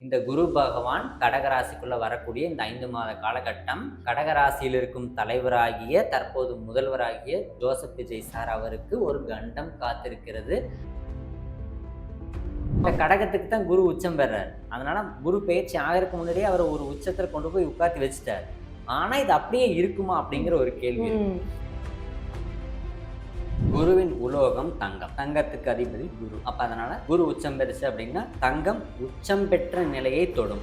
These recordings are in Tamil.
இந்த குரு பகவான் கடகராசிக்குள்ள வரக்கூடிய இந்த 5 மாத காலகட்டம் கடகராசியில் இருக்கும் தலைவராகிய தற்போது முதல்வராகிய ஜோசப் விஜய் சார் அவருக்கு ஒரு கண்டம் காத்திருக்கிறது. இந்த கடகத்துக்கு தான் குரு உச்சம் பெறார். அதனால குரு பெயர்ச்சி ஆகிறதுக்கு முன்னாடியே அவர் ஒரு உச்சத்துல கொண்டு போய் உட்காத்தி வச்சுட்டார். ஆனா இது அப்படியே இருக்குமா அப்படிங்கிற ஒரு கேள்வி இருக்கு. குருவின் உலோகம் தங்கம், தங்கத்துக்கு அதிபதி குரு. அப்ப அதனால குரு உச்சம் பெருசு அப்படின்னா தங்கம் உச்சம் பெற்ற நிலையை தொடும்.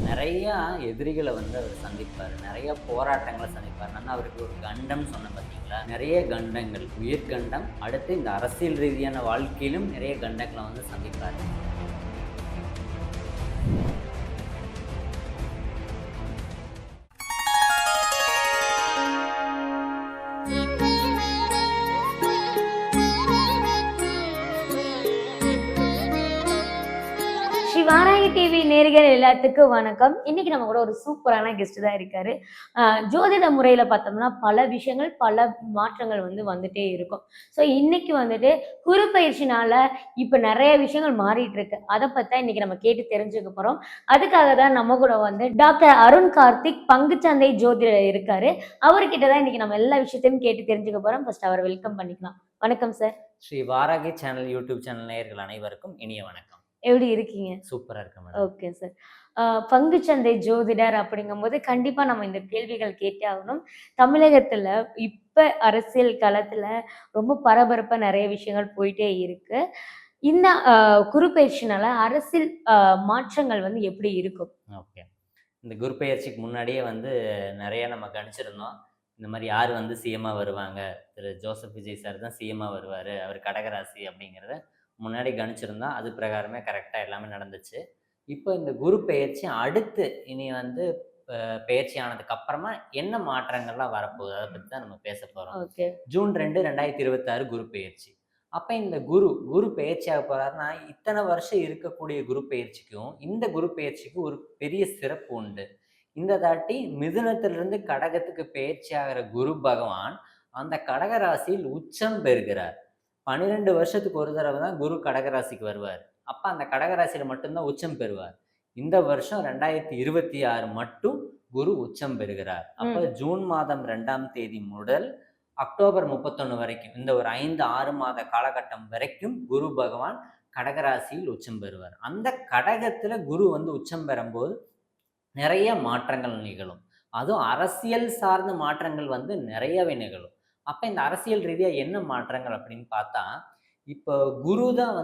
நிறைய எதிரிகளை அவர் சந்திப்பார், நிறைய போராட்டங்களை சந்திப்பார். நான் அவருக்கு ஒரு கண்டம் சொன்னேன் பார்த்தீங்களா, நிறைய கண்டங்கள், உயிர் கண்டம். அடுத்து இந்த அரசியல் ரீதியான வாழ்க்கையிலும் நிறைய கண்டங்களை சந்திப்பார். ஸ்ரீ வாராகி டிவி நேயர்கள் எல்லாத்துக்கும் வணக்கம். இன்னைக்கு நம்ம கூட ஒரு சூப்பரான கெஸ்ட் தான் இருக்காரு. ஜோதிட முறையில பார்த்தோம்னா பல விஷயங்கள், பல மாற்றங்கள் வந்துட்டே இருக்கும். ஸோ இன்னைக்கு குரு பயிற்சினால இப்ப நிறைய விஷயங்கள் மாறிட்டு இருக்கு. அதை பத்தி இன்னைக்கு நம்ம கேட்டு தெரிஞ்சுக்க போறோம். அதுக்காக தான் நம்ம கூட டாக்டர் அருண் கார்த்திக் பங்குச்சந்தை ஜோதிடர் இருக்காரு. அவர்கிட்ட தான் இன்னைக்கு நம்ம எல்லா விஷயத்தையும் கேட்டு தெரிஞ்சுக்க போறோம். ஃபர்ஸ்ட் அவர் வெல்கம் பண்ணிக்கலாம். வணக்கம் sir. Shri Varahi channel YouTube channel நேயர்கள் அனைவருக்கும் இனிய வணக்கம். எப்படி இருக்கீங்க? சூப்பரா இருக்கேன். Okay sir. பங்குச்சந்தை ஜோதிடர் அப்படிங்கும்போது கண்டிப்பா நம்ம இந்த கேள்விகள் கேட்டே ஆகணும். தமிழகத்துல இப்ப அரசியல் களத்துல ரொம்ப பரபரப்பா நிறைய விஷயங்கள் போயிட்டே இருக்கு. இந்த குரு பயிற்சினால அரசியல் மாற்றங்கள் எப்படி இருக்கும்? ஓகே, இந்த குரு பயிற்சிக்கு முன்னாடியே நிறைய நம்ம கணிச்சிருந்தோம். இந்த மாதிரி யார் சிஎம்மா வருவாங்க, திரு ஜோசப் விஜய் சார் தான் சிஎம்மா வருவார், அவர் கடகராசி அப்படிங்கிறத முன்னாடி கணிச்சிருந்தோம். அது பிரகாரமே கரெக்டாக எல்லாமே நடந்துச்சு. இப்போ இந்த குரு பெயர்ச்சி அடுத்து இனி பெயர்ச்சி ஆனதுக்கு அப்புறமா என்ன மாற்றங்கள்லாம் வரப்போகுது, அதை பற்றி தான் நம்ம பேச போகிறோம். ஜூன் 2, 2026 குரு பெயர்ச்சி. அப்போ இந்த குரு பெயர்ச்சியாக போகிறாருன்னா, இத்தனை வருஷம் இருக்கக்கூடிய குரு பெயர்ச்சிக்கும் இந்த குரு பெயர்ச்சிக்கு ஒரு பெரிய சிறப்பு உண்டு. இந்த தாட்டி மிதுனத்திலிருந்து கடகத்துக்கு பெயர்ச்சி ஆகிற குரு பகவான் அந்த கடகராசியில் உச்சம் பெறுகிறார். 12 வருஷத்துக்கு ஒரு தடவை தான் குரு கடகராசிக்கு வருவார். அப்போ அந்த கடகராசியில் மட்டும்தான் உச்சம் பெறுவார். இந்த வருஷம் 2026 மட்டும் குரு உச்சம் பெறுகிறார். அப்போ ஜூன் மாதம் 2ஆம் தேதி முதல் அக்டோபர் 31 வரைக்கும் இந்த ஒரு 5-6 மாத காலகட்டம் வரைக்கும் குரு பகவான் கடகராசியில் உச்சம் பெறுவார். அந்த கடகத்துல குரு உச்சம் பெறும்போது நிறைய மாற்றங்கள் நிகழும். அதுவும் அரசியல் சார்ந்த மாற்றங்கள் நிறையவே நிகழும். அப்போ இந்த அரசியல் ரீதியாக என்ன மாற்றங்கள் அப்படின்னு பார்த்தா, இப்போ குரு தான்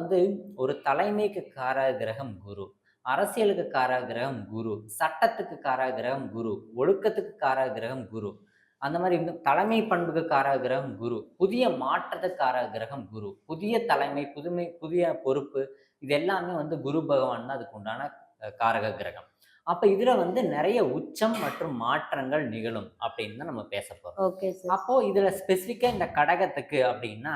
ஒரு தலைமைக்கு காரக கிரகம் குரு, அரசியலுக்கு காரக கிரகம் குரு, சட்டத்துக்கு காரக கிரகம் குரு, ஒழுக்கத்துக்கு காரக கிரகம் குரு, அந்த மாதிரி தலைமை பண்புக்கு காரக கிரகம் குரு, புதிய மாற்றத்துக்கு காரக கிரகம் குரு, புதிய தலைமை, புதிய பொறுப்பு, இது எல்லாமே குரு பகவான் தான் அதுக்கு உண்டான காரக கிரகம். அப்ப இதுல நிறைய உச்சம் மற்றும் மாற்றங்கள் நிகழும் அப்படின்னு தான் நம்ம பேச போறோம். அப்போ இதுல ஸ்பெசிபிக்கா இந்த கடகத்துக்கு அப்படின்னா,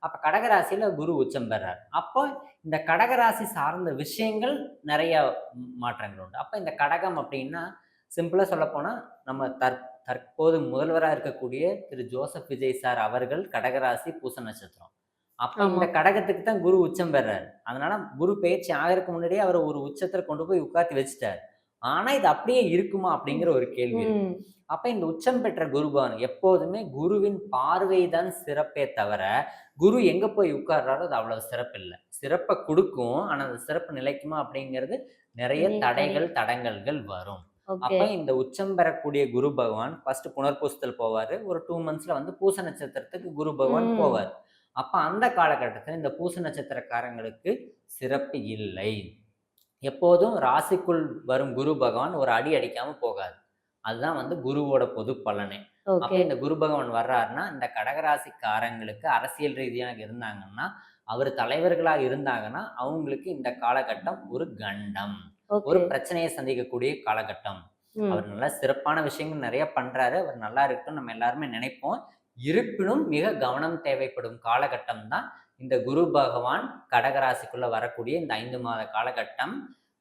அப்ப கடகராசியில குரு உச்சம் பெறார். அப்போ இந்த கடகராசி சார்ந்த விஷயங்கள் நிறைய மாற்றங்கள் உண்டு. அப்ப இந்த கடகம் அப்படின்னா சிம்பிளா சொல்ல போனா, நம்ம தற்போது முதல்வராக இருக்கக்கூடிய திரு ஜோசப் விஜய் சார் அவர்கள் கடகராசி பூச நட்சத்திரம். அப்ப இந்த கடகத்துக்கு தான் குரு உச்சம் பெறார். அதனால குரு பெயர்ச்சி ஆகிறதுக்கு முன்னாடியே அவர் ஒரு உச்சத்துல கொண்டு போய் உட்காத்தி வச்சுட்டார். ஆனா இது அப்படியே இருக்குமா அப்படிங்கிற ஒரு கேள்வி இருக்கு. அப்ப இந்த உச்சம் பெற்ற குருபவன் எப்போதுமே குருவின் பார்வை தான் சிறப்பே தவிர, குரு எங்க போய் உட்கார்றாரோ அது அவ்வளவு சிறப்பு இல்லை. சிறப்பை கொடுக்கும், ஆனா அந்த சிறப்பு நிலைக்குமா அப்படிங்கிறது நிறைய தடைகள் தடங்கல்கள் வரும். அப்ப இந்த உச்சம் பெறக்கூடிய குரு பகவான் ஃபர்ஸ்ட் புனர்பூசத்தில் போவாரு. ஒரு 2 monthsல பூச நட்சத்திரத்துக்கு குரு பகவான் போவார். அப்ப அந்த காலகட்டத்தில் இந்த பூச நட்சத்திரக்காரங்களுக்கு சிறப்பு இல்லை. எப்போதும் ராசிக்குள் வரும் குரு பகவான் ஒரு அடி அடிக்காம போகாது. அதுதான் குருவோட பொது பலனே. அப்ப இந்த குரு பகவான் வர்றாருன்னா, இந்த கடகராசிக்காரங்களுக்கு அரசியல் ரீதியாக இருந்தாங்கன்னா, அவர் தலைவர்களாக இருந்தாங்கன்னா, அவங்களுக்கு இந்த காலகட்டம் ஒரு கண்டம், ஒரு பிரச்சனையை சந்திக்கக்கூடிய காலகட்டம். அவர் நல்ல சிறப்பான விஷயங்கள் நிறைய பண்றாரு, அவர் நல்லா இருக்குன்னு நம்ம எல்லாருமே நினைப்போம். இருப்பினும் மிக கவனம் தேவைப்படும் காலகட்டம் தான் இந்த குரு பகவான் கடகராசிக்குள்ள வரக்கூடிய இந்த 5 மாத காலகட்டம்.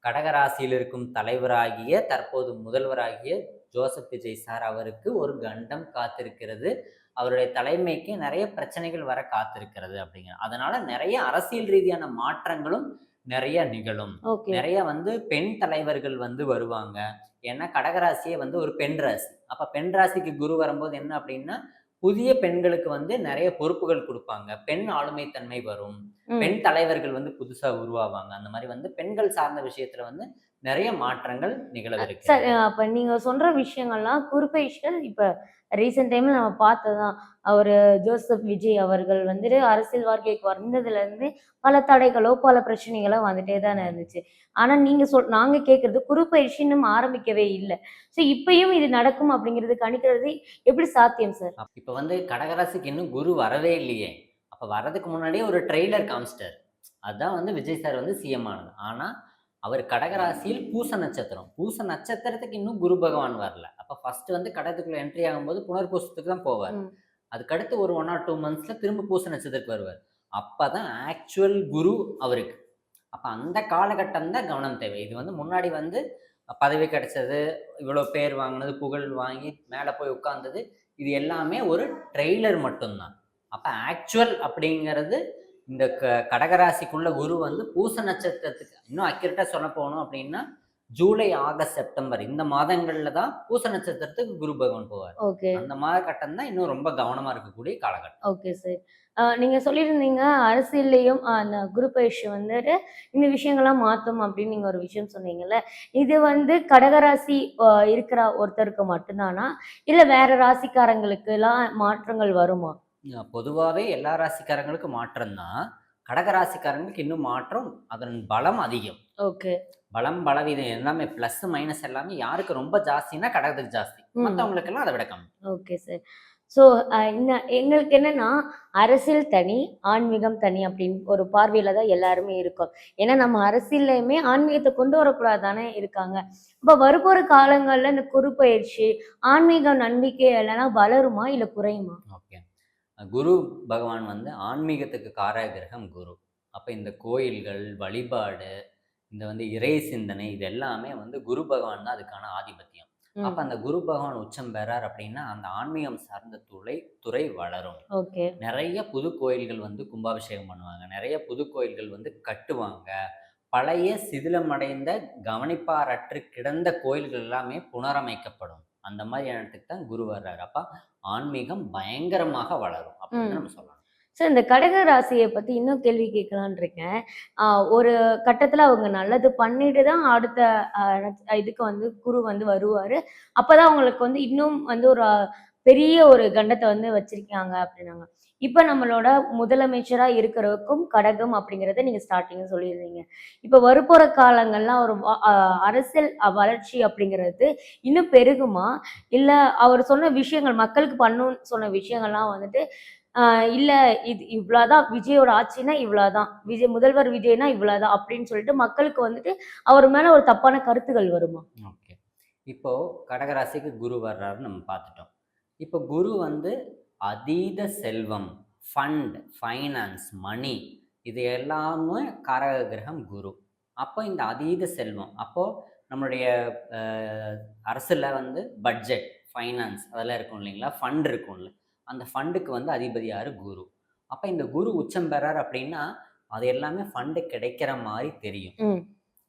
கடகராசியில் இருக்கும் தலைவராகிய தற்போது முதல்வராகிய ஜோசப் விஜய் சார் அவருக்கு ஒரு கண்டம் காத்திருக்கிறது. அவருடைய தலைமைக்கு நிறைய பிரச்சனைகள் வர காத்திருக்கிறது அப்படிங்கிற. அதனால நிறைய அரசியல் ரீதியான மாற்றங்களும் நிறைய நிகழும். ஓகே. நிறைய வந்து பெண் தலைவர்கள் வந்து வருவாங்க. ஏன்னா கடகராசியே வந்து ஒரு பெண் ராசி. அப்ப பெண் ராசிக்கு குரு வரும்போது என்ன அப்படின்னா, புதிய பெண்களுக்கு வந்து நிறைய பொறுப்புகள் குடுப்பாங்க. பெண் ஆளுமைத்தன்மை வரும். ம். பெண் தலைவர்கள் வந்து புதுசா உருவாவாங்க. அந்த மாரி வந்து பெண்கள் சார்ந்த விஷயத்துல வந்து நிறைய மாற்றங்கள் சார் நிகழவிருக்கிறது. அப்ப நீங்க சொல்ற விஷயங்கள்லாம் குறிப்பேஷன் இப்ப ரீசென்ட் டைம்ல நம்ம பார்த்ததுதான். அவரு ஜோசப் விஜய் அவர்கள் வந்துட்டு அரசியல் வாழ்க்கைக்கு வந்ததுலேருந்து பல தடைகளோ, பல பிரச்சனைகளோ வந்துட்டே தானே இருந்துச்சு. ஆனா நீங்க நாங்க கேட்கறது குருப்பெயர்ச்சி இன்னும் ஆரம்பிக்கவே இல்ல. ஸோ இப்பயும் இது நடக்கும் அப்படிங்கிறது கணிக்கிறது எப்படி சாத்தியம் சார்? இப்ப வந்து கடகராசிக்கு இன்னும் குரு வரவே இல்லையே! அப்ப வர்றதுக்கு முன்னாடியே ஒரு ட்ரெய்லர் காமிச்சிட்டாரு. அதான் வந்து விஜய் சார் வந்து சிஎம் ஆனது. ஆனா, அவர் கடகராசியில் பூச நட்சத்திரம். பூச நட்சத்திரத்துக்கு இன்னும் குரு பகவான் வரல. அப்ப ஃபர்ஸ்ட் வந்து கடகத்துக்குள்ள என்ட்ரி ஆகும்போது புனர்பூசத்துக்கு தான் போவார். ம். அதுக்கடுத்து ஒரு 1 ஆர் 2 மந்த்ஸ்ல திரும்ப பூச நட்சத்திரத்துக்கு வருவார். அப்பதான் ஆக்சுவல் குரு அவருக்கு. அப்ப அந்த காலகட்டம் தான் கவனம் தேவை. இது வந்து முன்னாடி வந்து பதவி கிடைச்சது, இவ்வளோ பேர் வாங்குனது, புகழ் வாங்கி மேல போய் உட்கார்ந்தது, இது எல்லாமே ஒரு ட்ரெய்லர் மட்டும் தான். அப்ப ஆக்சுவல் அப்படிங்கிறது இந்த கடகராசிக்குள்ள குரு வந்து பூச நட்சத்திரத்துக்கு இன்னும் அக்யூரேட்டா சொல்ல போணும் அப்படின்னா, ஜூலை, ஆகஸ்ட், செப்டம்பர் இந்த மாதங்கள்ல தான் பூச நட்சத்திரத்துக்கு குரு பகவான் போவார். ஓகே. அந்த காலகட்டம் தான் இன்னும் ரொம்ப கவனமா இருக்கக்கூடிய காலகட்டம். Okay sir. நீங்க சொல்லியிருந்தீங்க அரசியல்லயும் அந்த குரு பயிற்சி வந்துட்டு இந்த விஷயங்கள்லாம் மாத்தும் அப்படின்னு நீங்க ஒரு விஷயம் சொன்னீங்கல்ல. இது வந்து கடகராசி இருக்கிற ஒருத்தருக்கு மட்டும் தானா? இல்ல வேற ராசிக்காரங்களுக்குலாம் மாற்றங்கள் வருமா? பொதுவாவே எல்லா ராசிக்காரங்களுக்கும் மாற்றம் தான். கடக ராசிக்காரங்களுக்கு இன்னும் மாற்றம். அதன் பலம் அதிகம். ஓகே. பலம், பலவீதம் எல்லாமே பிளஸ், மைனஸ் எல்லாமே யாருக்கு ரொம்ப ஜாஸ்தின்னா கடகத்துக்கு ஜாஸ்தி. ம். மத்தவங்களுக்கெல்லாம் அத விட கம்மி. Okay sir. ஸோ எங்களுக்கு என்னன்னா, அரசியல் தனி, ஆன்மீகம் தனி அப்படின்னு ஒரு பார்வையில தான் எல்லாருமே இருக்கோம். ஏன்னா நம்ம அரசியல்லயுமே ஆன்மீகத்த கொண்டு வரக்கூடாது தானே இருக்காங்க. அப்ப வரப்போற காலங்கள்ல இந்த குரு பயிற்சி, ஆன்மீக நம்பிக்கை எல்லாம் வளருமா? இல்ல குறையுமா? ஓகே. குரு பகவான் வந்து ஆன்மீகத்துக்கு காரக கிரகம் குரு. அப்ப இந்த கோயில்கள், வழிபாடு, இந்த வந்து இறை சிந்தனை இது எல்லாமே வந்து குரு பகவான் தான் அதுக்கான ஆதிபத்தியம். அப்ப ம். அந்த குரு பகவான் உச்சம் பெறார் அப்படின்னா, அந்த ஆன்மீகம் சார்ந்த துறை வளரும். ஓகே. நெறைய புது கோயில்கள் வந்து கும்பாபிஷேகம் பண்ணுவாங்க. நெறைய புது கோயில்கள் வந்து கட்டுவாங்க. பழைய சிதிலமடைந்த, கவனிப்பாரற்று கிடந்த கோயில்கள் எல்லாமே புனரமைக்கப்படும். அந்த மாரி இடத்துக்கு தான் குரு வர்றாரு. அப்ப ஆன்மீகம் பயங்கரமாக வளரும் அப்படின்னு ம். நம்ம சொல்லலாம். சார் இந்த கடக ராசிய பத்தி இன்னும் கேள்வி கேட்கலான்னு இருக்கேன். ஒரு கட்டத்துல அவங்க நல்லது பண்ணிட்டு தான் அடுத்த இதுக்கு வந்து குரு வந்து வருவாரு. அப்பதான் அவங்களுக்கு வந்து இன்னும் வந்து ஒரு பெரிய ஒரு கண்டத்த வந்து வச்சிருக்காங்க அப்படின்னாங்க. இப்ப நம்மளோட முதலமைச்சரா இருக்கிறவருக்கும் கடகம் அப்படிங்கிறத நீங்க ஸ்டார்ட்டிங்ல சொல்லியிருந்தீங்க. இப்ப வரப்போற காலங்கள்லாம் ஒரு அரசியல் வளர்ச்சி அப்படிங்கிறது இன்னும் பெருகுமா? இல்ல அவர் சொன்ன விஷயங்கள் மக்களுக்கு பண்ணணும்னு சொன்ன விஷயங்கள்லாம் வந்துட்டு ஆ இல்ல இது இவ்வளோதான் விஜயோட ஆட்சினா இவ்வளோதான். முதல்வர் விஜய்னா இவ்வளோதான் அப்படின்னு சொல்லிட்டு மக்களுக்கு வந்துட்டு அவர் மேல ஒரு தப்பான கருத்துகள் வருமா? ஓகே. இப்போ கடகராசிக்கு குரு வர்றாருன்னு நம்ம பார்த்துட்டோம். இப்போ குரு வந்து அதீத செல்வம், ஃபைனான்ஸ், மணி இது எல்லாமே காரக கிரகம் குரு. அப்போ இந்த அதீத செல்வம், அப்போ நம்மளுடைய அ அரசுல வந்து பட்ஜெட், ஃபைனான்ஸ் அதெல்லாம் இருக்கும் இல்லைங்களா? ஃபண்ட் இருக்கும்ல. அந்த ஃபண்டுக்கு வந்து அதிபதி யாரு? குரு. அப்ப இந்த குரு உச்சம் பெறார் அப்படின்னா, அது எல்லாமே ஃபண்டு கிடைக்கிற மாரி தெரியும். ம்.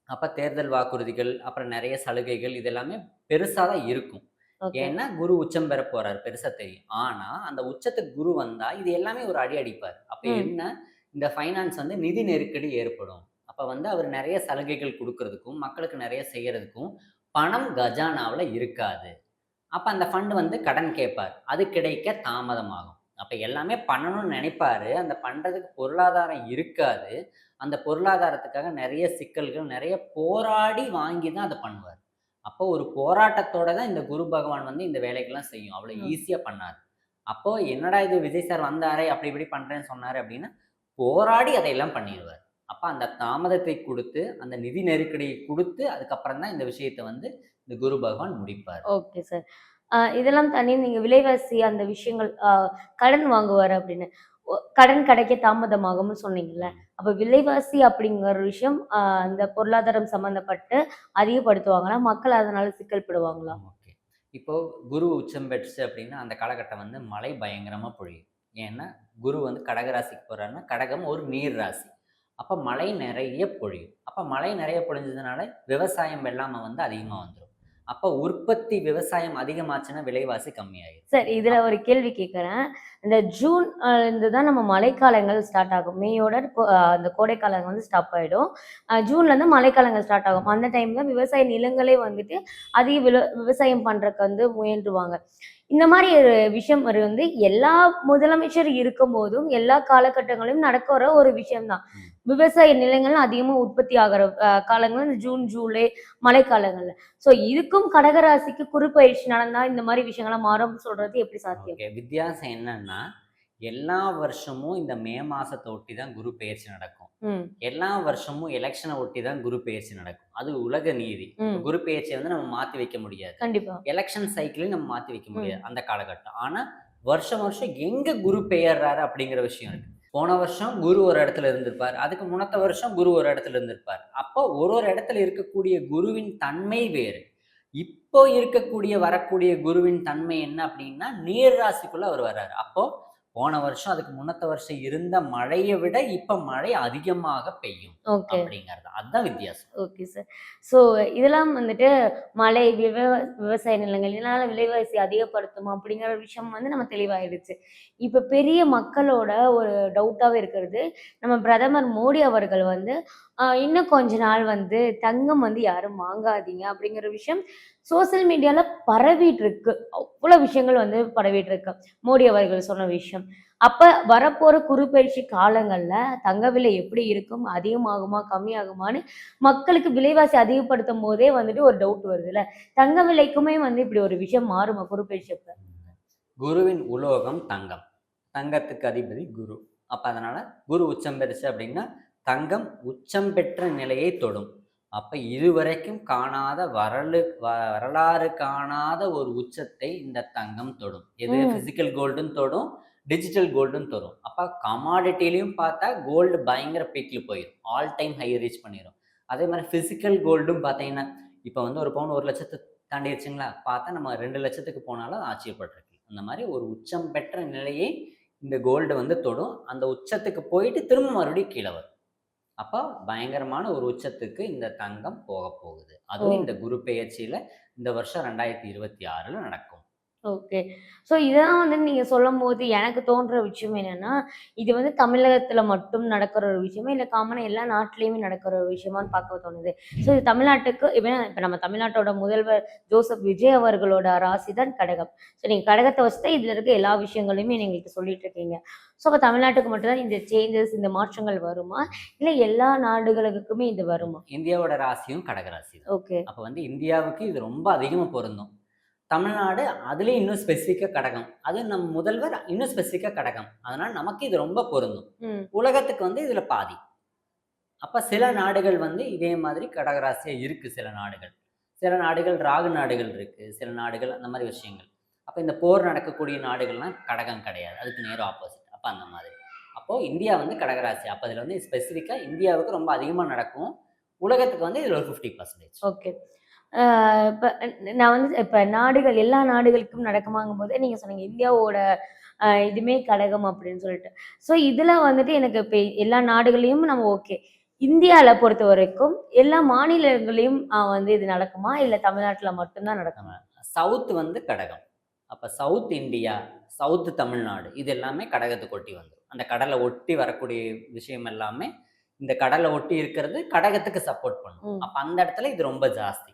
அப்ப தேர்தல் வாக்குறுதிகள், அப்புறம் நெறைய சலுகைகள் இது எல்லாமே பெருசா தான் இருக்கும். ஓகே. ஏன்னா, குரு உச்சம் பெற போறாரு. பெருசா தெரியும். ஆனா, அந்த உச்சத்துக்கு குரு வந்தா, இது எல்லாமே ஒரு அடி அடிப்பாரு. அப்ப ம். என்ன? இந்த ஃபைனான்ஸ் வந்து நிதி நெருக்கடி ஏற்படும். அப்ப வந்து அவர் நெறைய சலுகைகள் குடுக்குறதுக்கும், மக்களுக்கு நெறைய செய்யறதுக்கும், பணம் கஜானாவுல இருக்காது. அப்ப அந்த ஃபண்ட் வந்து கடன் கேட்பார். அது கிடைக்க தாமதமாகும். அப்ப எல்லாமே பண்ணணும்னு நெனைப்பாரு. அந்த பண்றதுக்கு பொருளாதாரம் இருக்காது. அந்த பொருளாதாரத்துக்காக நெறைய சிக்கல்கள், நெறைய போராடி வாங்கி தான் அத பண்ணுவாரு. அப்போ ஒரு போராட்டத்தோட தான் இந்த குரு பகவான் வந்து இந்த வேலைகள்லாம் செய்யும். அவ்வளோ ம். ஈஸியா பண்ணாது. அப்போ என்னடா இது விஜய் சார் வந்தாரே, அப்படி இப்படி பண்றேன்னு சொன்னாரு அப்படின்னா, போராடி அதையெல்லாம் பண்ணிருவாரு. அப்ப அந்த தாமதத்தை குடுத்து, அந்த நிதி நெருக்கடியை குடுத்து, அதுக்கப்புறம் தான் இந்த விஷயத்த வந்து இந்த குரு பகவான் முடிப்பாரு. Okay sir. இதெல்லாம் தாண்டி நீங்க விலைவாசி அந்த விஷயங்கள் கடன் வாங்குவாரு அப்படின்னு. கடன் கிடைக்க தாமதமாகும்னு சொன்னீங்கல்ல. ம். அப்ப விலைவாசி அப்படிங்கிற ஒரு விஷயம் இந்த பொருளாதாரம் சம்மந்தப்பட்டு அதிகப்படுத்துவாங்களா? மக்கள் அதனால சிக்கல்படுவாங்களா? ஓகே. இப்போ குரு உச்சம் பெற்றுச்சு அப்படின்னா, அந்த காலகட்டம் வந்து மழை பயங்கரமா பொழியும். ஏன்னா, குரு வந்து கடக ராசிக்கு போறாருன்னா, கடகம் ஒரு நீர் ராசி. அப்போ மழை நிறைய பொழியும். அப்போ மழை நிறைய பொழிஞ்சதுனால விவசாயம் வெள்ளாமை வந்து அதிகமாக வந்துடும். அப்போ உற்பத்தி விவசாயம் அதிகமாச்சுன்னா விலைவாசி கம்மியாயிரும். சரி, இதுல ஒரு கேள்வி கேட்கிறேன். இந்த ஜூன் இருந்து தான் நம்ம மழைக்காலங்கள் ஸ்டார்ட் ஆகும். மேயோட அந்த கோடைக்காலங்கள் வந்து ஸ்டாப் ஆயிடும். ஜூன்ல இருந்து மழைக்காலங்கள் ஸ்டார்ட் ஆகும். அந்த டைம் தான் விவசாய நிலங்களே வந்துட்டு அதிக விவசாயம் பண்றதுக்கு வந்து முயன்றுவாங்க. இந்த மாரி ஒரு விஷயம் ஒரு வந்து எல்லா முதலமைச்சர் இருக்கும்போதும், எல்லா காலகட்டங்களிலும் நடக்கிற ஒரு விஷயம் தான். ம். விவசாய நிலங்கள் அதிகமா உற்பத்தி ஆகுற காலங்கள் இந்த ஜூன், ஜூலை மழைக்காலங்கள்ல. ஸோ இதுக்கும் கடகராசிக்கு குறுப்பெயர்ச்சி நடந்தா இந்த மாரி விஷயங்கள்லாம் மாறும்னு சொல்றது எப்படி சாத்தியம்? ஓகே. வித்தியாசம் என்னன்னா, எல்லா வருஷமும் இந்த மே மாசத்த ஒட்டி தான் குரு பெயர்ச்சி நடக்கும். ம். எல்லா வருஷமும் எலெக்ஷன ஒட்டி தான் குரு பெயர்ச்சி நடக்கும். அது உலக நீதி. ம். குரு பெயர்ச்சிய வந்து நம்ம மாத்தி வைக்க முடியாது. கண்டிப்பா. எலெக்ஷன் சைக்கிளையும் நம்ம மாத்தி வைக்க ம். முடியாது அந்த காலகட்டம். ஆனா, வருஷம் வருஷம் எங்க குரு பெயர்றாரு அப்படிங்கிற விஷயம் இருக்கு. போன வருஷம் குரு ஒரு இடத்துல இருந்திருப்பார். அதுக்கு முன்னத்த வருஷம் குரு ஒரு இடத்துல இருந்திருப்பார். அப்போ ஒரு இடத்துல இருக்கக்கூடிய குருவின் தன்மை வேறு. இப்போ இருக்கக்கூடிய வரக்கூடிய குருவின் தன்மை என்ன அப்படின்னா, நீர் ராசிக்குள்ள அவர் வர்றாரு. அப்போ போன வருஷம் அதுக்கு முன்னத்த வருஷம் இருந்த மழைய விட இப்ப மழை அதிகமாக பெய்யும் ஓகே. அப்படிங்கிறது. அதுதான் வித்தியாசம். Okay sir. ஸோ இதெல்லாம் வந்துட்டு மழை, விவசாய நிலங்கள் இதனால விலைவாசி அதிகப்படுத்துமா அப்படிங்கிற விஷயம் வந்து நம்ம தெளிவாயிடுச்சு. இப்ப பெரிய மக்களோட ஒரு டவுட்டாவே இருக்கிறது, நம்ம பிரதமர் மோடி அவர்கள் வந்து இன்னும் கொஞ்ச நாள் வந்து தங்கம் வந்து யாரும் வாங்காதீங்க அப்படிங்கிற விஷயம் சோசியல் மீடியால பரவிட்டு இருக்கு. அவ்வளோ விஷயங்கள் வந்து பரவிட்டு இருக்கு. மோடி அவர்கள் சொன்ன விஷயம். அப்ப வரப்போற குறுப்பெயர்ச்சி காலங்கள்ல தங்க விலை எப்படி இருக்கும்? அதிகமாகுமா? கம்மியாகுமான்னு மக்களுக்கு விலைவாசி அதிகப்படுத்தும் போதே வந்துட்டு ஒரு டவுட் வருதுல்ல. தங்க விலைக்குமே வந்து இப்படி ஒரு விஷயம் மாறுமா குறுப்பெயர்ச்சி அப்ப? குருவின் உலோகம் தங்கம். தங்கத்துக்கு அதிபதி குரு. அப்ப அதனால குரு உச்சம் பெறுச்சு அப்படின்னா, தங்கம் உச்சம் பெற்ற நிலையை தொடும். அப்ப இதுவரைக்கும் காணாத வரலாறு காணாத ஒரு உச்சத்தை இந்த தங்கம் தொடும். எது ம். பிசிக்கல் கோல்டும் தொடும், டிஜிட்டல் கோல்டும் தொடும். அப்ப கமாடிட்டிலயும் பார்த்தா கோல்டு பயங்கர பீக்ல போயிரும். ஆல் டைம் ஹை ரீச் பண்ணிரும். அதே மாரி பிசிக்கல் கோல்டும் பார்த்தீங்கன்னா, இப்ப வந்து ஒரு பவுன் 1,00,000 தாண்டிருச்சுங்களா? பார்த்தா நம்ம 2,00,000க்கு போனாலும் ஆச்சரியப்பட்டுருக்கலாம். அந்த மாரி ஒரு உச்சம் பெற்ற நிலையை இந்த கோல்டு வந்து தொடும். அந்த உச்சத்துக்கு போயிட்டு திரும்ப மறுபடியும் கீழ வரும். அப்ப பயங்கரமான ஒரு உச்சத்துக்கு இந்த தங்கம் போகப் போகுது. ஓ! அதுவும் இந்த குரு பெயர்ச்சியில இந்த வருஷம் 2026ல நடக்கும். ஓகே. ஸோ இதெல்லாம் வந்து நீங்க சொல்லும்போது எனக்கு தோன்ற விஷயம் என்னன்னா, இது வந்து தமிழகத்துல மட்டும் நடக்கிற ஒரு விஷயமா? இல்ல காமனா எல்லா நாட்டிலயுமே நடக்கிற ஒரு விஷயமான்னு பார்க்க தோணுது. ஸோ இது தமிழ்நாட்டுக்கு இப்ப நம்ம தமிழ்நாட்டோட முதல்வர் ஜோசப் விஜய் அவர்களோட ராசி தான் கடகம். ஸோ நீங்க கடகத்த வச்சு தான் இதுல இருக்க எல்லா விஷயங்களையுமே நீங்க எங்களுக்கு சொல்லிட்டு இருக்கீங்க. ஸோ அப்ப தமிழ்நாட்டுக்கு மட்டும் தான் இந்த சேஞ்சஸ், இந்த மாற்றங்கள் வருமா? இல்ல எல்லா நாடுகளுக்குமே இது வருமா? இந்தியாவோட ராசியும் கடக ராசி தான். ஓகே. அப்ப வந்து இந்தியாவுக்கு இது ரொம்ப அதிகமா பொருந்தும். தமிழ்நாடு அதுலயும் இன்னும் ஸ்பெசிஃபிக்கா கடகம். அது நம் முதல்வர் இன்னும் ஸ்பெசிஃபிக்கா கடகம். அதனால நமக்கு இது ரொம்ப பொருந்தும். ம். உலகத்துக்கு வந்து இதுல பாதி. அப்ப சில நாடுகள் வந்து இதே மாதிரி கடகராசியா இருக்கு சில நாடுகள். சில நாடுகள் ராகு நாடுகள் இருக்கு. சில நாடுகள் அந்த மாரி விஷயங்கள். அப்ப இந்த போர் நடக்கக்கூடிய நாடுகள்லாம் கடகம் கிடையாது. அதுக்கு நேரா ஆப்போசிட். அப்ப அந்த மாதிரி. அப்போ இந்தியா வந்து கடகராசி. அப்ப இதுல வந்து ஸ்பெசிஃபிக்கா இந்தியாவுக்கு ரொம்ப அதிகமா நடக்கும். உலகத்துக்கு வந்து இதுல ஒரு 50%. ஓகே. அ இப்ப நான் வந்து இப்ப நாடுகள் எல்லா நாடுகளுக்கும் நடக்குமாங்கும்போது, நீங்க சொன்னீங்க இந்தியாவோட இதுமே கடகம் அப்படின்னு சொல்லிட்டு. ஸோ இதுல வந்துட்டு எனக்கு இப்ப எல்லா நாடுகளையும் நம்ம ஓகே. இந்தியால பொறுத்தவரைக்கும் எல்லா மாநிலங்களையும் வந்து இது நடக்குமா? இல்ல தமிழ்நாட்டுல மட்டும் தான் நடக்குமா? சவுத் வந்து கடகம். அப்ப சவுத் இந்தியா, சவுத் தமிழ்நாடு இது எல்லாமே கடகத்துக்கு ஒட்டி வந்துரும். அந்த கடல ஒட்டி வரக்கூடிய விஷயம் எல்லாமே, இந்த கடல ஒட்டி இருக்கிறது கடகத்துக்கு சப்போர்ட் பண்ணும். ம். அப்ப அந்த இடத்துல இது ரொம்ப ஜாஸ்தி.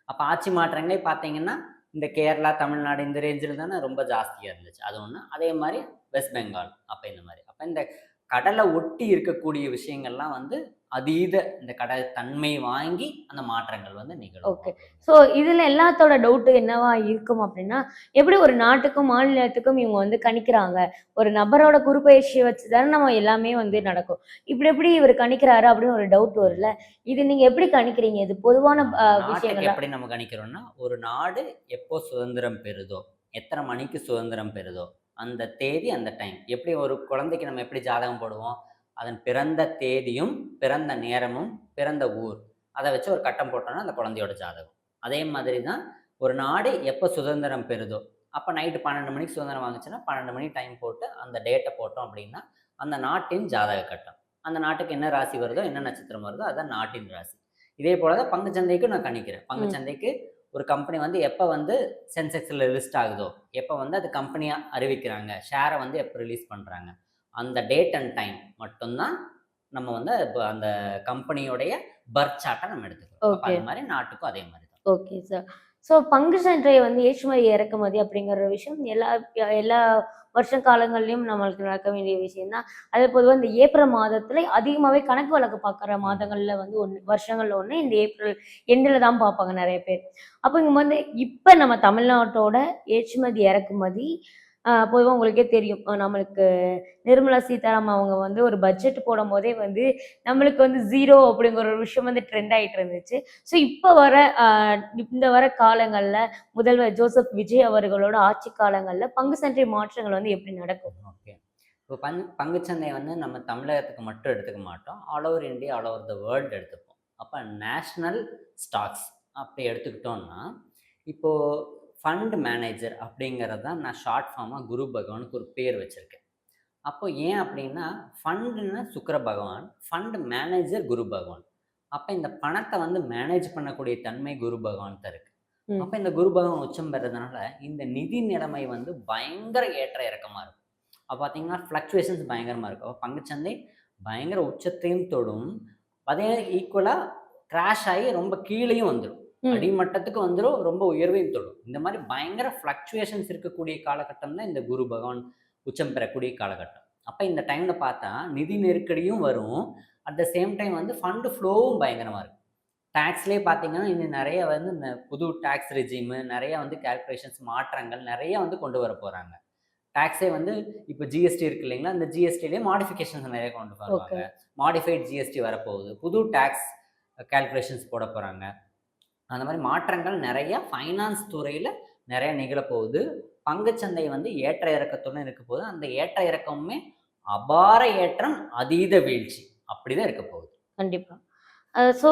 அப்ப ஆட்சி மாற்றங்களே பார்த்தீங்கன்னா, இந்த கேரளா, தமிழ்நாடு இந்த ரேஞ்சில தானே ரொம்ப ஜாஸ்தியா இருந்துச்சு. அது ஒண்ணு. அதே மாரி வெஸ்ட் பெங்கால் அப்ப இந்த மாரி. அப்ப இந்த கடல ஒட்டி இருக்கக்கூடிய விஷயங்கள்லாம் வந்து அதீத இந்த கடல் தன்மை வாங்கி அந்த மாற்றங்கள் வந்து நிகழும். ஓகே. ஸோ இதுல எல்லாத்தோட டவுட் என்னவா இருக்கும் அப்டின்னா, எப்படி ஒரு நாட்டுக்கும், மாநிலத்துக்கும் இவங்க வந்து கணிக்கிறாங்க? ஒரு நபரோட குறுப்பெயர்ச்சிய வச்சு தானே நம்ம எல்லாமே வந்து நடக்கும். இப்டி எப்படி இவரு கணிக்கிறாரு அப்படின்னு ஒரு டவுட் வரும்ல. இது நீங்க எப்படி கணிக்கிறீங்க? இது பொதுவான நாட்டுக்கு விஷயங்களா? எப்படி நம்ம கணிக்கிறோம்னா, ஒரு நாடு எப்போ சுதந்திரம் பெறுதோ, எத்தனை மணிக்கு சுதந்திரம் பெறுதோ, அந்த தேதி, அந்த டைம். எப்படி ஒரு குழந்தைக்கு நம்ம எப்படி ஜாதகம் போடுவோம்? அதன் பிறந்த தேதியும், பிறந்த நேரமும், பிறந்த ஊர். அத வச்சு ஒரு கட்டம் போட்டோம்னா, அந்த குழந்தையோட ஜாதகம். அதே மாதிரி தான் ஒரு நாடு எப்போ சுதந்திரம் பெறுதோ, அப்ப நைட்டு 12 மணிக்கு சுதந்திரம் வாங்குச்சுன்னா, 12 மணி டைம் போட்டு அந்த டேட்ட போட்டோம் அப்படின்னா, அந்த நாட்டின் ஜாதக கட்டம். அந்த நாட்டுக்கு என்ன ராசி வருதோ, என்ன நட்சத்திரம் வருதோ அதான் நாட்டின் ராசி. இதே போல தான் பங்குச்சந்தைக்கும் நான் கணிக்கிறேன். பங்குச்சந்தைக்கு ஒரு கம்பெனி வந்து எப்ப வந்து சென்செக்ஸ்ல லிஸ்ட் ஆகுதோ, எப்ப வந்து அது கம்பெனியா அறிவிக்கிறாங்க, ஷேர வந்து எப்ப ரிலீஸ் பண்றாங்க, அந்த டேட் அண்ட் டைம் மட்டும் தான் நம்ம வந்து இப்ப அந்த கம்பெனியோடைய பர்த் சார்ட்ட நம்ம எடுத்துக்கிறோம். அப்ப ஓகே. அது மாரி நாட்டுக்கும் அதே மாரி தான். Okay sir. ஸோ பங்கு சந்தை வந்து ஏற்றுமதி, இறக்குமதி அப்படிங்கிற விஷயம் எல்லா வருஷ காலங்கள்லயும் நம்மளுக்கு நடக்க வேண்டிய விஷயம் தான். அது பொதுவா இந்த ஏப்ரல் மாதத்துல அதிகமாவே கணக்கு வழக்கு பார்க்குற ம். மாதங்கள்ல வந்து வருஷங்கள்ல ஒண்ணு இந்த ஏப்ரல் எண்டுல தான் பார்ப்பாங்க நெறைய பேர். அப்ப இங்க வந்து இப்ப நம்ம தமிழ்நாட்டோட ஏற்றுமதி, இறக்குமதி பொதுவா உங்களுக்கே தெரியும். நம்மளுக்கு நிர்மலா சீதாராமன் அவங்க வந்து ஒரு பட்ஜெட் போடும்போதே வந்து நம்மளுக்கு வந்து 0 அப்படிங்கிற ஒரு விஷயம் வந்து ட்ரெண்ட் ஆயிட்டு இருந்துச்சு. ஸோ இப்ப வர இந்த வர காலங்கள்ல முதல்வர் ஜோசப் விஜய் அவர்களோட ஆட்சி காலங்கள்ல பங்கு சந்தை மாற்றங்கள் வந்து எப்படி நடக்கும்? ஓகே. இப்போ பங்குச்சந்தை வந்து நம்ம தமிழகத்துக்கு மட்டும் எடுத்துக்க மாட்டோம். All over India, all over the world எடுத்துப்போம். அப்ப நேஷனல் ஸ்டாக்ஸ் அப்படி எடுத்துக்கிட்டோம்னா, இப்போ ஃபண்ட் மேனேஜர் அப்படிங்கிறது தான் நான் ஷார்ட் ஃபார்மா குரு பகவானுக்கு ஒரு பேர் வச்சிருக்கேன். அப்போ ஏன் அப்படின்னா, ஃபண்டுன்னா சுக்கிர பகவான், ஃபண்ட் மேனேஜர் குரு பகவான். அப்ப இந்த பணத்த வந்து மேனேஜ் பண்ணக்கூடிய தன்மை குரு பகவான்ட்ட இருக்கு. அப்ப ம். இந்த குரு பகவான் உச்சம் பெறதுனால, இந்த நிதி நிலைமை வந்து பயங்கர ஏற்ற இறக்கமா இருக்கும். அப்ப பார்த்தீங்கன்னா, ஃப்ளக்சுவேஷன்ஸ் பயங்கரமா இருக்கும். அப்ப பங்குச்சந்தை பயங்கர உச்சத்தையும் தொடும். அதே ஈக்குவலா கிராஷ் ஆகி ரொம்ப கீழயும் வந்துரும். ம். அடிமட்டத்துக்கு வந்துரும், ரொம்ப உயர்வையும் தொடும். இந்த மாரி பயங்கர ஃப்ளக்சுவேஷன்ஸ் இருக்கக்கூடிய காலகட்டம் தான் இந்த குரு பகவான் உச்சம் பெறக்கூடிய காலகட்டம். அப்ப இந்த டைம்ல பார்த்தா, நிதி நெருக்கடியும் வரும். அட் த சேம் டைம் வந்து ஃபண்ட் ஃப்ளோவும் பயங்கரமா இருக்கும். டாக்ஸ்லயே பார்த்தீங்கன்னா, இன்னும் நெறைய வந்து புது டாக்ஸ் ரெஜிமு, நெறைய வந்து கால்குலேஷன்ஸ் மாற்றங்கள் நெறைய வந்து கொண்டு வர போறாங்க. டாக்ஸே வந்து இப்ப ஜிஎஸ்டி இருக்கு இல்லைங்களா? அந்த ஜிஎஸ்டிலயே மாடிஃபிகேஷன்ஸ் நெறைய கொண்டு வருவாங்க. ஓகே. மாடிஃபைட் ஜிஎஸ்டி வரப்போகுது. புது டாக்ஸ் கால்குலேஷன்ஸ் போட போறாங்க. அந்த மாரி மாற்றங்கள் நெறைய ஃபைனான்ஸ் துறையில நெறைய நிகழப்போகுது. பங்குச்சந்தை வந்து ஏற்ற இறக்கத்துடன் இருக்கப்போகுது. அந்த ஏற்ற இறக்கமுமே அபார ஏற்றம், அதீத வீழ்ச்சி. அப்படிதான் இருக்க போகுது. கண்டிப்பா. ஸோ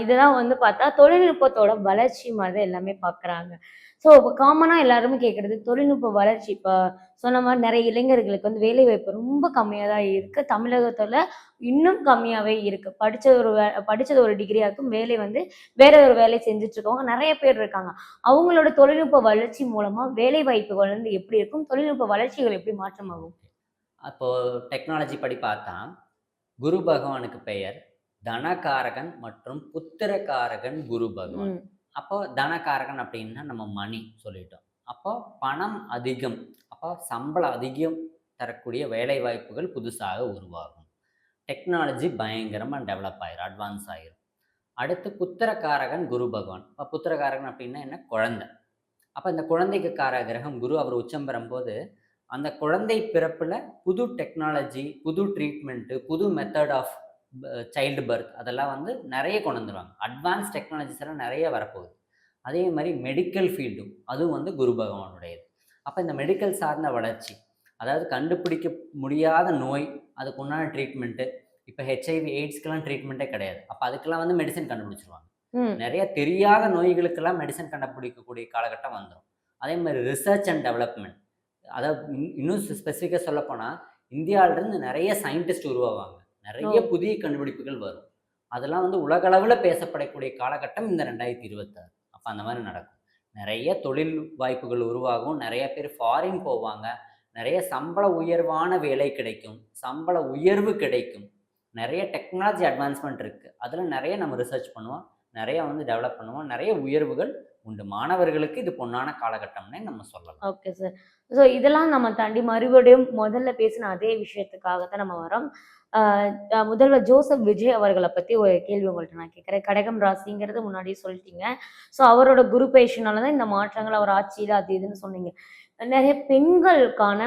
இதெல்லாம் வந்து பார்த்தா தொழில்நுட்பத்தோட வளர்ச்சி மாரி தான் எல்லாமே பார்க்குறாங்க. ஸோ இப்ப காமனா எல்லாருமே கேட்கறது தொழில்நுட்ப வளர்ச்சி. இப்ப சொன்ன மாரி நெறைய இளைஞர்களுக்கு வந்து வேலைவாய்ப்பு ரொம்ப கம்மியா தான் இருக்கு. தமிழகத்துல இன்னும் கம்மியாவே இருக்கு. படிச்சது ஒரு டிகிரியாக்கும் வேலை வந்து வேற ஒரு வேலை செஞ்சுட்டு இருக்கவங்க நெறைய பேர் இருக்காங்க. அவங்களோட தொழில்நுட்ப வளர்ச்சி மூலமா வேலை வாய்ப்புகள் வந்து எப்படி இருக்கும்? தொழில்நுட்ப வளர்ச்சிகள் எப்படி மாற்றமாகும்? அப்போ டெக்னாலஜி படி பார்த்தா, குரு பகவானுக்கு பெயர் தனகாரகன் மற்றும் புத்திரகாரகன் குரு பகவான். ம். அப்போ தனகாரகன் அப்படின்னா நம்ம மணி சொல்லிட்டோம். அப்போ பணம் அதிகம். அப்போ சம்பளம் அதிகம் தரக்கூடிய வேலைவாய்ப்புகள் புதுசாக உருவாகும். டெக்னாலஜி பயங்கரமா டெவலப் ஆயிரும். அட்வான்ஸ் ஆயிரும். அடுத்து புத்திரகாரகன் குரு பகவான். அப்ப புத்திரகாரகன் அப்படின்னா என்ன? குழந்தை. அப்ப இந்த குழந்தைக்கு கார கிரகம் குரு அவர் உச்சம் பெறும்போது, அந்த குழந்தை பிறப்புல புது டெக்னாலஜி, புது ட்ரீட்மெண்ட்டு, புது மெத்தட் ஆஃப் சைல்டு பர்த் அதெல்லாம் வந்து நெறைய கொண்டு வந்துருவாங்க. அட்வான்ஸ் டெக்னாலஜிஸ் எல்லாம் நெறைய வரப்போகுது. அதே மாரி மெடிக்கல் ஃபீல்டும் அதுவும் வந்து குரு பகவானுடையது. அப்ப இந்த மெடிக்கல் சார்ந்த வளர்ச்சி, அதாவது கண்டுபிடிக்க முடியாத நோய், அதுக்கு உண்டான ட்ரீட்மெண்ட்டு, இப்ப ஹெச்ஐவி, எய்ட்ஸ்க்குலாம் ட்ரீட்மெண்ட்டே கிடையாது. அப்ப அதுக்கெல்லாம் வந்து மெடிசின் கண்டுபிடிச்சுருவாங்க. ம். நெறைய தெரியாத நோய்களுக்கெல்லாம் மெடிசின் கண்டுபிடிக்கக்கூடிய காலகட்டம் வந்துரும். அதே மாரி ரிசர்ச் அண்ட் டெவலப்மெண்ட். அதாவது இன்னும் ஸ்பெசிஃபிக்கா சொல்லப்போனா, இந்தியாவிலிருந்து நெறைய சயின்டிஸ்ட் உருவாவாங்க. ஓ! நெறைய புதிய கண்டுபிடிப்புகள் வரும். அதெல்லாம் வந்து உலகளவுல பேசப்படக்கூடிய காலகட்டம் இந்த 2026. அப்ப அந்த மாரி நடக்கும். நெறைய தொழில் வாய்ப்புகள் உருவாகும். நெறைய பேர் ஃபாரின் போவாங்க. நெறைய சம்பள உயர்வான வேலை கிடைக்கும். சம்பள உயர்வு கிடைக்கும். நெறைய டெக்னாலஜி அட்வான்ஸ்மென்ட் இருக்கு. அதுல நெறைய நம்ம ரிசர்ச் பண்ணுவோம். நெறைய வந்து டெவலப் பண்ணுவோம். நெறைய உயர்வுகள் உண்டு. மாணவர்களுக்கு இது பொன்னான காலகட்டம்னே நம்ம சொல்லலாம். Okay sir. ஸோ இதெல்லாம் நம்ம தாண்டி மறுபடியும் முதல்ல பேசின அதே விஷயத்துக்காக தான் நம்ம வரோம். அ அ முதல்வர் ஜோசப் விஜய் அவர்கள பத்தி ஒரு கேள்வி உங்கள்ட்ட நான் கேட்கிறேன். கடகம் ராசிங்கிறது முன்னாடியே சொல்லிட்டீங்க. ஸோ அவரோட குரு பெயர்ச்சினால தான் இந்த மாற்றங்கள் அவர் ஆட்சியில அது இதுன்னு சொன்னீங்க. நெறைய பெண்களுக்கான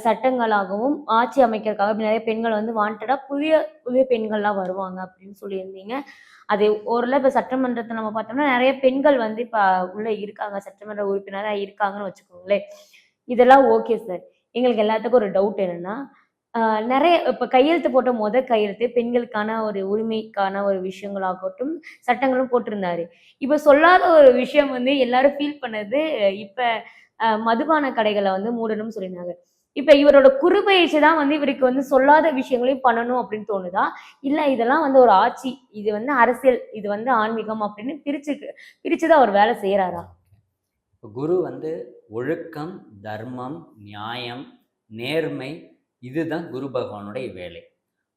சட்டங்களாகவும், ஆட்சி அமைக்கிறதுக்காக நெறைய பெண்கள் வந்து வாண்டடா புதிய புதிய பெண்கள்லாம் வருவாங்க அப்படின்னு சொல்லியிருந்தீங்க. அது ஓரளவு இப்ப சட்டமன்றத்த நம்ம பார்த்தோம்னா, நெறைய பெண்கள் வந்து இப்ப உள்ள இருக்காங்க. சட்டமன்ற உறுப்பினரா இருக்காங்கன்னு வச்சுக்கோங்களேன். இதெல்லாம் ஓகே சார். எங்களுக்கு எல்லாத்துக்கும் ஒரு டவுட் என்னன்னா, அ நெறைய இப்ப கையெழுத்து போட்ட கையெழுத்து பெண்களுக்கான ஒரு உரிமைக்கான ஒரு விஷயங்களாகட்டும், சட்டங்களும் போட்டிருந்தாரு. இப்ப சொல்லாத ஒரு விஷயம் வந்து எல்லாரும் ஃபீல் பண்ணது, இப்ப மதுபான கடைகள வந்து மூடணும்னு சொல்லியிருந்தாங்க. இப்ப இவரோட குரு பயிற்சி தான் வந்து இவருக்கு வந்து சொல்லாத விஷயங்களையும் பண்ணணும் அப்படின்னு தோணுதா? இல்ல இதெல்லாம் வந்து ஒரு ஆட்சி, இது வந்து அரசியல், இது வந்து ஆன்மீகம் அப்படின்னு பிரிச்சுதான் அவர் வேலை செய்யறாரா? இப்போ குரு வந்து ஒழுக்கம், தர்மம், நியாயம், நேர்மை இதுதான் குரு பகவானுடைய வேலை.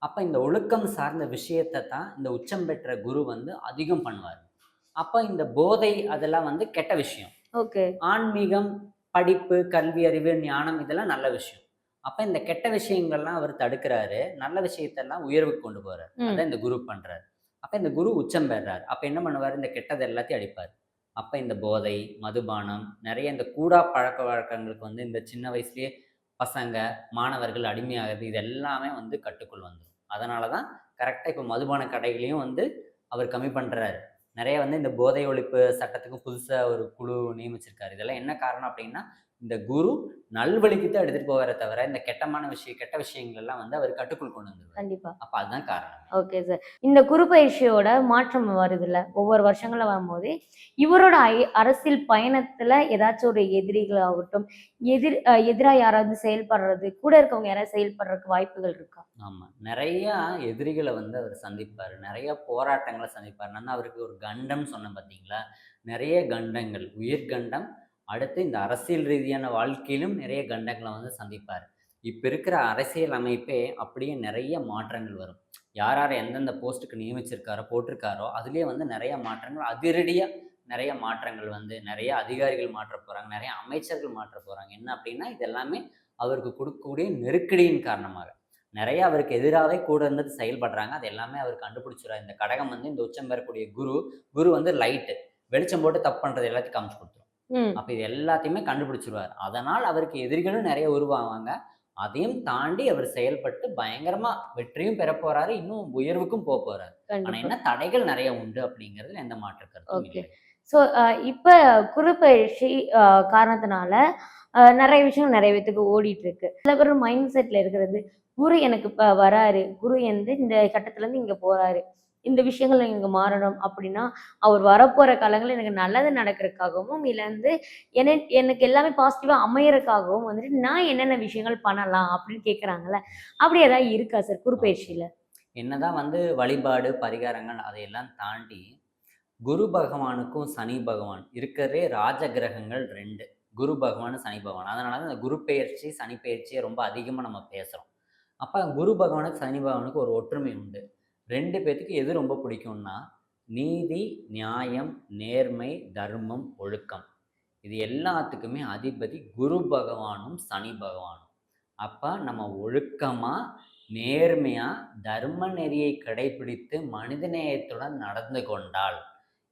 அப்ப இந்த ஒழுக்கம் சார்ந்த விஷயத்த தான் இந்த உச்சம் பெற்ற குரு வந்து அதிகம் பண்ணுவார். அப்ப இந்த போதை அதெல்லாம் வந்து கெட்ட விஷயம். ஓகே. ஆன்மீகம், படிப்பு, கல்வி அறிவு, ஞானம் இதெல்லாம் நல்ல விஷயம். அப்ப இந்த கெட்ட விஷயங்கள்லாம் அவர் தடுக்கிறாரு. நல்ல விஷயத்தெல்லாம் உயர்வுக்கு கொண்டு போறாரு. அதான் இந்த குரு பண்றாரு. அப்ப இந்த குரு உச்சம் பெறார். அப்ப என்ன பண்ணுவாரு? இந்த கெட்டது எல்லாத்தையும் அழிப்பாரு. அப்ப இந்த போதை, மதுபானம், நெறைய இந்த கூடா பழக்கவழக்கங்களுக்கு வந்து இந்த சின்ன வயசுலயே பசங்க, மாணவர்கள் அடிமையாகுறது இது எல்லாமே வந்து கட்டுக்குள் வந்துரும். அதனால தான் கரெக்ட்டா இப்ப மதுபான கடைகளையும் வந்து அவர் கம்மி பண்றாரு. நெறைய வந்து இந்த போதை ஒழிப்பு சட்டத்துக்கு புதுசா ஒரு குழு நியமிச்சிருக்காரு. இதெல்லாம் என்ன காரணம் அப்டின்னா, இந்த குரு நல்வழிக்கு தான் எடுத்துட்டு போவாரே தவிர, இந்த கெட்ட விஷயங்கள் எல்லாம் வந்து அவர் கட்டுக்குள் கொண்டு வந்துருவாரு. கண்டிப்பா. அப்ப அதுதான் காரணம். Okay sir. இந்த குரு பயிற்சியோட மாற்றம் வருதுல்ல, ஒவ்வொரு வருஷங்கள்ல வரும்போது, இவரோட அரசியல் பயணத்துல ஏதாச்சும் ஒரு எதிரிகள் ஆகட்டும், எதிரா யாராவது செயல்படுறது, கூட இருக்கவங்க யாராவது செயல்படுறதுக்கு வாய்ப்புகள் இருக்கா? ஆமா. நெறையா எதிரிகள வந்து அவர் சந்திப்பாரு. நெறைய போராட்டங்கள சந்திப்பாரு. நான் தான் அவருக்கு ஒரு கண்டம் சொன்னேன் பார்த்தீங்களா? நெறைய கண்டங்கள், உயிர் கண்டம், அடுத்து இந்த அரசியல் ரீதியான வாழ்க்கையிலும் நிறைய கண்டங்கள வந்து சந்திப்பாரு. இப்ப இருக்கிற அரசியல் அமைப்பே அப்படியே நெறைய மாற்றங்கள் வரும். யார் யார எந்தெந்த போஸ்ட்டுக்கு நியமிச்சிருக்காரோ, போட்டிருக்காரோ, அதிலேயே வந்து நெறைய மாற்றங்கள் அதிரடியா நெறைய மாற்றங்கள் வந்து நெறைய அதிகாரிகள் மாற்றப் போறாங்க. நெறைய அமைச்சர்கள் மாற்றப் போறாங்க. என்ன அப்படின்னா, இது எல்லாமே அவருக்கு குடுக்கக்கூடிய நெருக்கடியின் காரணமாக. நெறைய அவருக்கு எதிராவே கூட இருந்துட்டு செயல்படுறாங்க. அது எல்லாமே அவர் கண்டுபிடிச்சுருவாரு. இந்த கடகம் வந்து இந்த உச்சம் பெறக்கூடிய குரு, குரு வந்து லைட்டு. வெளிச்சம் போட்டு தப்பு பண்றது எல்லாத்தையும் காமிச்சு குடுத்துரும். ம். அப்ப இது எல்லாத்தையுமே கண்டுபிடிச்சுருவாரு. அதனால் அவருக்கு எதிரிகளும் நெறைய உருவாவாங்க. அதையும் தாண்டி அவர் செயல்பட்டு பயங்கரமா வெற்றியும் பெறப் போறாரு. இன்னும் உயர்வுக்கும் போறாரு. ஆனா கண்டிப்பா. என்ன தடைகள் நெறைய உண்டு அப்படிங்கிறதுல எந்த மாற்று கருத்தும் ஓகே. இல்லை. ஸோ, இப்ப குரு பயிற்சி காரணத்தினால நெறைய விஷயம் நெறைய பேத்துக்கு ஓடிட்டுருக்கு. சில பேர் மைண்ட் செட்ல இருக்கிறது, குரு எனக்கு இப்ப வராரு. குரு வந்து இந்த கட்டத்துலருந்து இங்க போறாரு. இந்த விஷயங்கள் இங்க மாறணும் அப்படின்னா, அவர் வரப்போற காலங்கள்ல எனக்கு நல்லது நடக்கிறதுக்காகவும், இல்ல வந்து எனக்கு எல்லாமே பாசிட்டிவா அமையறதுக்காகவும் வந்துட்டு, நான் என்னென்ன விஷயங்கள் பண்ணலாம் அப்படின்னு கேட்கறாங்கல்ல. அப்படி ஏதாவது இருக்கா சார் குரு ஓகே. பயிற்சியில? என்னதான் வந்து வழிபாடு, பரிகாரங்கள் அதையெல்லாம் தாண்டி குரு பகவானுக்கும் சனி பகவான் இருக்கிறதே ராஜ கிரகங்கள் 2. குரு பகவான், சனி பகவான். அதனால தான் இந்த குரு பெயர்ச்சி, சனி பெயர்ச்சிய ரொம்ப அதிகமா நம்ம பேசுறோம். அப்ப குரு பகவானுக்கு, சனி பகவானுக்கு ஒரு ஒற்றுமை உண்டு. 2 பேத்துக்கு எது ரொம்ப பிடிக்கும்னா, நீதி, நியாயம், நேர்மை, தர்மம், ஒழுக்கம். இது எல்லாத்துக்குமே அதிபதி குரு பகவானும், சனி பகவானும். அப்ப நம்ம ஒழுக்கமா, நேர்மையா, தர்ம நெறியை கடைபிடித்து மனிதநேயத்துடன் நடந்து கொண்டால்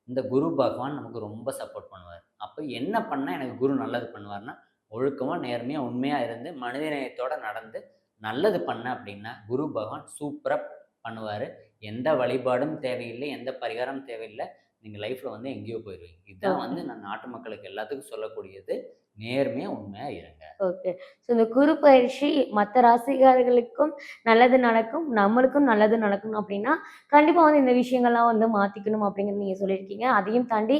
இந்த குரு பகவான் நமக்கு ரொம்ப சப்போர்ட் பண்ணுவார். அப்ப என்ன பண்ணா எனக்கு குரு நல்லது பண்ணுவார்ன்னா, ஒழுக்கமா, நேர்மையா, உண்மையா இருந்து மனிதநேயத்தோட நடந்து நல்லது பண்ணேன் அப்படின்னா, குரு பகவான் சூப்பரா பண்ணுவாரு. எந்த வழிபாடும் தேவையில்லை, எந்த பரிகாரமும் தேவையில்ல. நீங்க லைஃப்ல வந்து எங்கேயோ போயிருவீங்க. இதுதான் ஓகே. வந்து நான் நாட்டு மக்களுக்கு எல்லாத்துக்கும் சொல்லக்கூடியது. நேர்மையா, உண்மையா இருங்க. ஓகே. ஸோ இந்த குரு பயிற்சி மத்த ராசிக்காரர்களுக்கும் நல்லது நடக்கும். நம்மளுக்கும் நல்லது நடக்கணும் அப்டின்னா, கண்டிப்பா வந்து இந்த விஷயங்கள்லாம் வந்து மாத்திக்கணும் அப்டிங்கிறது நீங்க சொல்லியிருக்கீங்க. அதையும் தாண்டி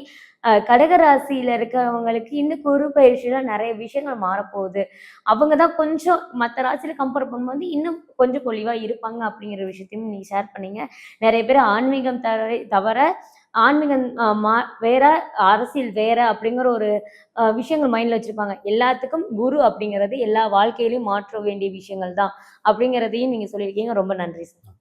கடக ராசியில இருக்கிறவங்களுக்கு இந்த குரு பயிற்சியில நெறைய விஷயங்கள் மாறப்போகுது. அவங்க தான் கொஞ்சம் மத்த ராசியில கம்பேர் பண்ணும்போது இன்னும் கொஞ்சம் பொலிவா இருப்பாங்க அப்டிங்கிற விஷயத்தையும் நீங்க ஷேர் பண்ணீங்க. நெறைய பேர் ஆன்மீகம் தவிர ஆன்மீகம் வேற, அரசியல் வேற அப்டிங்கிற ஒரு விஷயங்கள் மைண்ட்ல வச்சிருப்பாங்க. எல்லாத்துக்கும் குரு அப்படிங்கிறது எல்லா வாழ்க்கையிலயும் மாற்ற வேண்டிய விஷயங்கள் தான். அப்படிங்கிறதையும் நீங்க சொல்லியிருக்கீங்க. ரொம்ப நன்றி சார்.